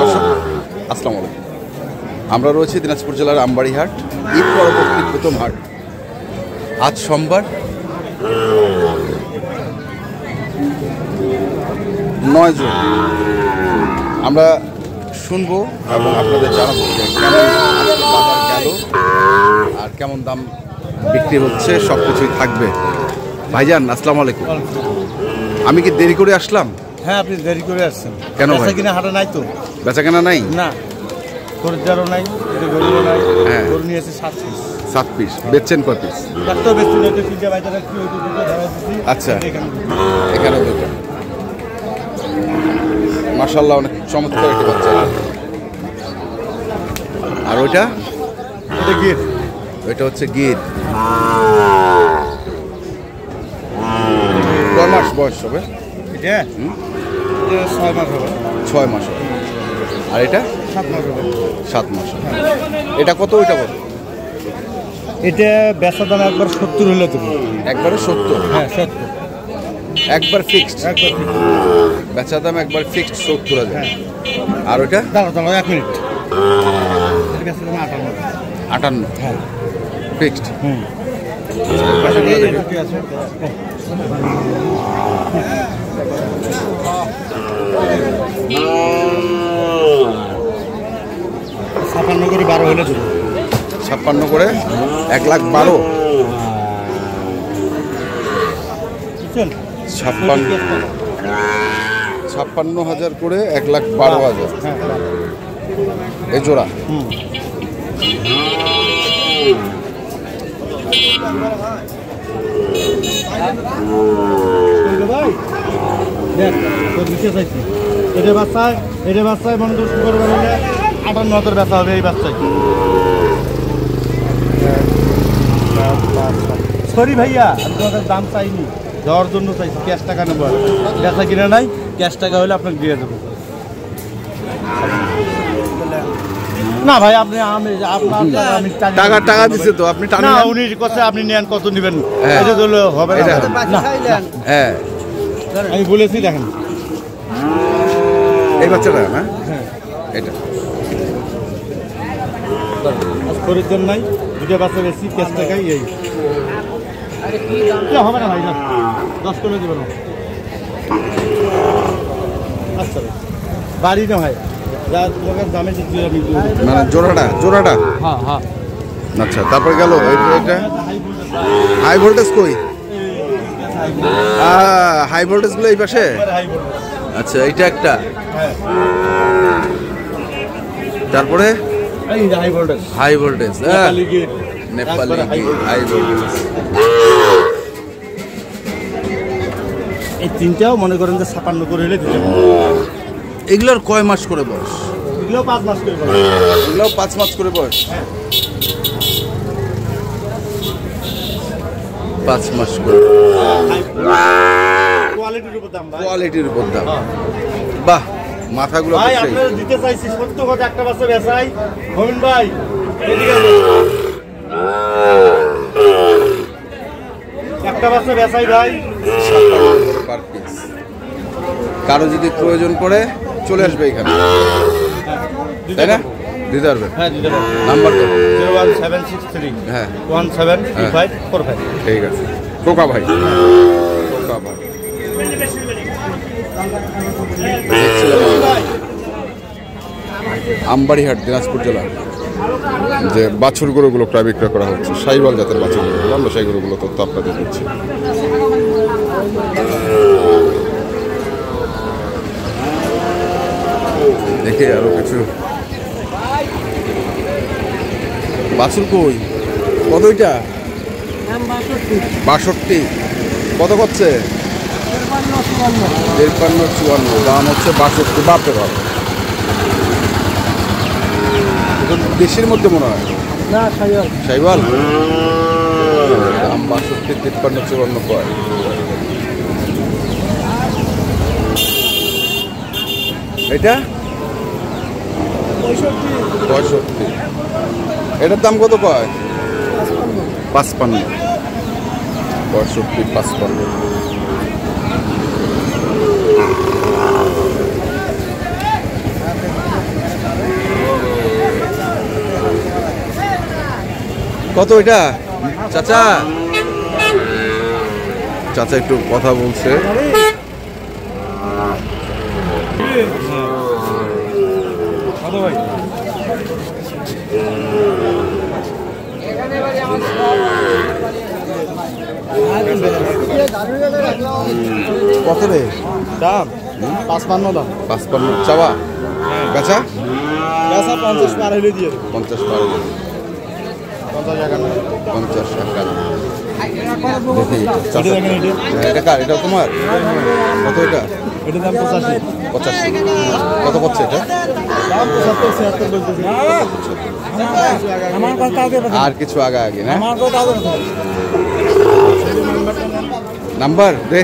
দর্শক আসসালামু আলাইকুম, আমরা রয়েছি দিনাজপুর জেলার আমবাড়িহাট, ঈদ পরবর্তী প্রথম হাট। আজ সোমবার 9 জুন। আমরা শুনবো এবং আপনাদের জানাবো যে কেমন বাজার গেল আর কেমন দাম বিক্রি হচ্ছে, সব কিছুই থাকবে। ভাইজান আসসালামু আলাইকুম, আমি কি দেরি করে আসলাম? হ্যাঁ, আপনি দেরি করে আসছেন। কেন ভাই? বেচা কিনা হাটে নাই তো? বেচা কেনা নাই? না, খরিদ্দারও নাই, গরুও নাই। হ্যাঁ, গরু নিয়েছে 7 পিস। 7 পিস বেচছেন? কত পিস? ডাক্তার বেচছি না, এটা তিনটা বাইরে রাখছি, ওই দুটো ধরা দিচ্ছি। আচ্ছা, এখানে দুটো। মাশাআল্লাহ, অনেক চমৎকার একটি বাচ্চা। আর ওইটা? এটা গির। ওইটা হচ্ছে গির। কয় মাস বয়স হবে? এটা 6 মাস হবে। 6 মাস হবে। আর এটা 7 মাস হবে। 7 মাস হবে। এটা কত? ওইটা কত? এটা বেচা দাম একবার 70 হলে তুমি। একবারে 70? হ্যাঁ, 70 একবার ফিক্সড? একবার ফিক্সড। বেচা দাম একবার ফিক্সড 70,000। আর ওইটা? দাঁড়াও 1 মিনিট। এটা বেচা দাম 58। হ্যাঁ, ফিক্সড। ঠিক আছে। 56 করে 12 হলে দেবো। 56 করে 1,12,000। 56,000 করে 1,12,000 এই জোড়া। এটা বাচ্চায় মনে তো শুরু করবে 58 ব্যথা হবে এই বাচ্চায়। সরি ভাইয়া, আমি তোমাদের দাম চাইনি, দেওয়ার জন্য চাইছি। ক্যাশ টাকা নেবো, ব্যথা কিনে নাই। ক্যাশ টাকা হলে আপনাকে দিয়ে দেবো। না ভাই, আপনি টাকা দিচ্ছে তো আপনি? না, উনি কথা আপনি নেন, কত নেবেন? হবে না। হ্যাঁ, আমি বলেছি, দেখেন এই বাচ্চাটা না? এটা খরিদ্দার নাই, দুটো বাচ্চা বেশি, ক্যাশ টাকাই এই হবে না ভাই। না, 10 করে দেবেন। আচ্ছা, বাড়ি না ভাই, যা তোমাকে দামে দিচ্ছি আমি। মানে জোড়াটা? হ্যাঁ হ্যাঁ। আচ্ছা, তারপরে গেল এটা হাই ভোল্টেজ। কই হাই ভোল্টেজ গুলো? এই পাশে? আচ্ছা, এইটা একটা। তারপরে high voltage Nepali high voltage. এই তিনটাও মনে করেন যে 56 করে হলে দিতে। এগুলোর কয় মাস করে বয়স? এগুলো 5 মাস করে বয়স। এগুলো 5 মাস করে বয়স। 5 মাস করে। কোয়ালিটির উপর দাম। বাহ, মাথাগুলো ভাই আপনারা দিতে চাইছি 70 কথা একটা বাচ্চা বেচাই। মমিন ভাই এদিকে একটা বাচ্চা বেচাই ভাই, 57 পার পিস। কারো যদি প্রয়োজন পড়ে চলে আসবে এখানে, তাই না? দিতে পারবে? হ্যাঁ, দিতে পারবে। নাম্বার 01763 হ্যাঁ 172545। ঠিক আছে। কোকা ভাই, আমবাড়িহাট দিনাজপুর জেলা যে বাছুর গরুগুলো প্রায় বিক্রয় করা হচ্ছে, শাহিওয়াল জাতের বাছুর গরুগুলো, আমরা সেই গরুগুলো তথ্য আপনাদের দিচ্ছি। দেখে আরো কিছু বাছুর। কই কত? ওইটা 62। কত করছে? 53-54। দাম হচ্ছে 62। বাপরে বাপ, দেশের মধ্যে মনে হয় না, শাহিওয়াল। দাম 62, 53-54 কয়। এটা 65। এটার দাম কত কয়? 55। 65, 55। কত এটা চাচা? চাচা একটু কথা বলছে। কত রে দাম 55 দাম। 55 চাওয়া, বেচা বেচা 50 পার হইলে দিয়ে 50 পার হলে 50 টাকা না। 50 টাকা। দেখি চাচা, এটা কার? এটা তোমার? কত এটা? এটা দাম 85। 85। কত পড়ছে এটা? দাম 75 76 বলতেছি। আমার কথা আগে বল। আর কিছু আগা আগে না? আমার কথা আগে বল। নাম্বার দে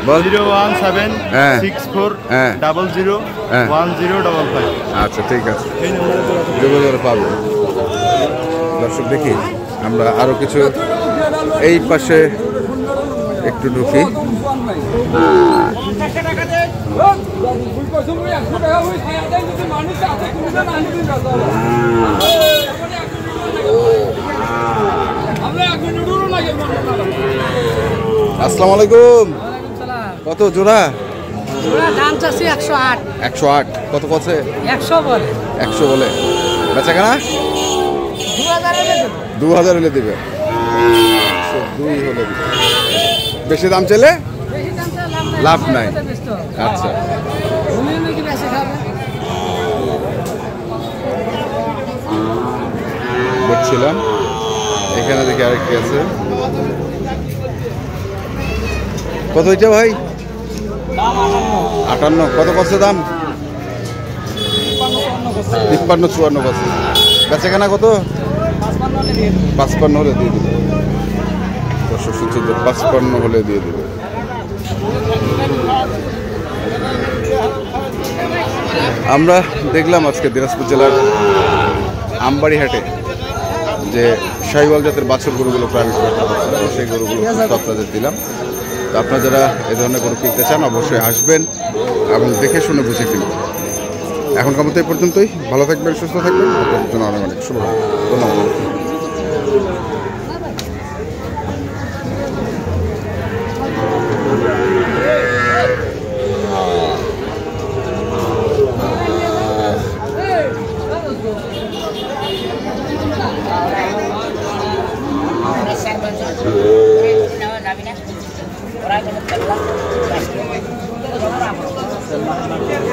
বল। 017 হ্যাঁ 64 হ্যাঁ 00 হ্যাঁ 1055। আচ্ছা ঠিক আছে, এই নম্বরে যোগাযোগ পাবো। দর্শক দেখি আমরা আরো কিছু এই পাশে একটু ঢুকি। আসসালামু আলাইকুম। কত জোড়া? দাম চাচ্ছি 108। 108। কত কছে? 100 বলে। 100 বলে। বেচা কেনা 2000 হলে দিবে। 102 হলে দিবে। বেশি দাম চাইলে লাভ নাই। আচ্ছা দেখছিলাম এখানে দেখি আরেকটি আছে। কত হইছে ভাই? 58। কত কষ্ট দাম? 53 54 কষ্ট। বেচা কেনা কত? 55 হলে দিয়ে দিবে। 55 হলে দিয়ে দিবে। আমরা দেখলাম আজকে দিনাজপুর জেলার আমবাড়ি হাটে যে শাহিওয়াল জাতের বাছুর গরুগুলো প্রাইভেট সেই গরুগুলো আপনাদের দিলাম। তো আপনারা যারা এ ধরনের গরু কিনতে চান অবশ্যই আসবেন এবং দেখে শুনে বুঝে কিনবেন। এখনকার মতো এই পর্যন্তই। ভালো থাকবেন, সুস্থ থাকবেন। আপনাদের জন্য অনেক অনেক শুভকামনা। ধন্যবাদ।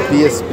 PSP